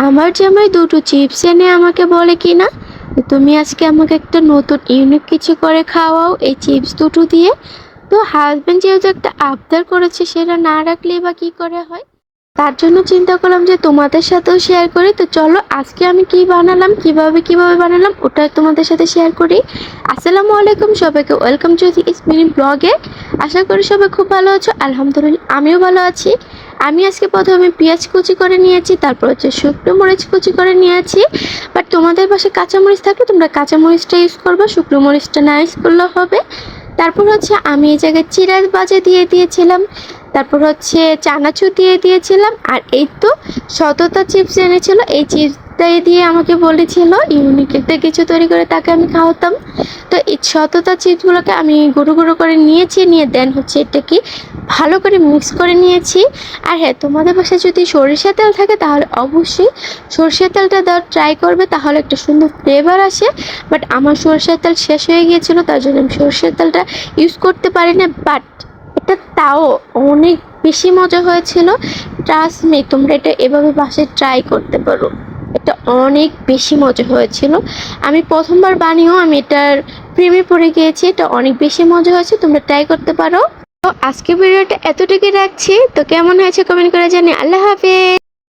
আমার জামাই দুটো চিপস এনে আমাকে বলে কি না, তুমি আজকে আমাকে একটা নতুন ইউনিক কিছু করে খাওয়াও এই চিপস দুটো দিয়ে। তো হাজবেন্ড যেহেতু একটা আবদার করেছে, সেটা না রাখলে বা কি করে হয়। তার জন্য চিন্তা করলাম যে তোমাদের সাথেও শেয়ার করি। তো চলো আজকে আমি কি বানালাম, কিভাবে বানালাম ওটা তোমাদের সাথে শেয়ার করি। আসসালামু আলাইকুম সবাইকে, ওয়েলকাম টু দি মিনি ব্লগে। আশা করি সবাই খুব ভালো আছো। আলহামদুলিল্লাহ আমিও ভালো আছি। আমি আজকে প্রথমে পেঁয়াজ কুচি করে নিয়েছি, তারপর হচ্ছে শুকনো মরিচ কুচি করে নিয়েছি। বাট তোমাদের পাশে কাঁচামরিচ থাকলে তোমরা কাঁচামরিচটা ইউজ করবে, শুকনো মরিচটা না ইউজ করলেও হবে। তারপর হচ্ছে আমি এই জায়গায় চিড়া ভাজা দিয়ে দিয়েছিলাম, তারপর হচ্ছে চানাচুর দিয়ে দিয়েছিলাম। আর এই তো সততা চিপস এনেছিল, এই চিপসটাই দিয়ে আমাকে বলেছিল ইউনিক একটা কিছু তৈরি করে তাকে আমি খাওয়াতাম। তো এই সততা চিপসগুলোকে আমি গুঁড়ো গুঁড়ো করে নিয়েছি, নিয়ে দেন হচ্ছে এটাকে ভালো করে মিক্স করে নিয়েছি। আর হ্যাঁ, তোমাদের বাসায় যদি সরিষা তেল থাকে তাহলে অবশ্যই সরষের তেলটা দেওয়ার ট্রাই করবে, তাহলে একটা সুন্দর ফ্লেভার আসে। বাট আমার সরষের তেল শেষ হয়ে গিয়েছিলো, তার জন্য আমি সরষের তেলটা ইউজ করতে পারি না। বাট এটা তাও অনেক বেশি মজা হয়েছিল। ট্রাস্ট মি, তোমরা এটা এভাবে বাসায় ট্রাই করতে পারো, এটা অনেক বেশি মজা হয়েছিল। আমি প্রথমবার বানিয়েও আমি এটার প্রেমে পড়ে গিয়েছি, এটা অনেক বেশি মজা হয়েছে, তোমরা ট্রাই করতে পারো। তো আজকে ভিডিওটা এতটুকুই রাখছি। তো কেমন হয়েছে কমেন্ট করে জানি। আল্লাহ হাফেজ।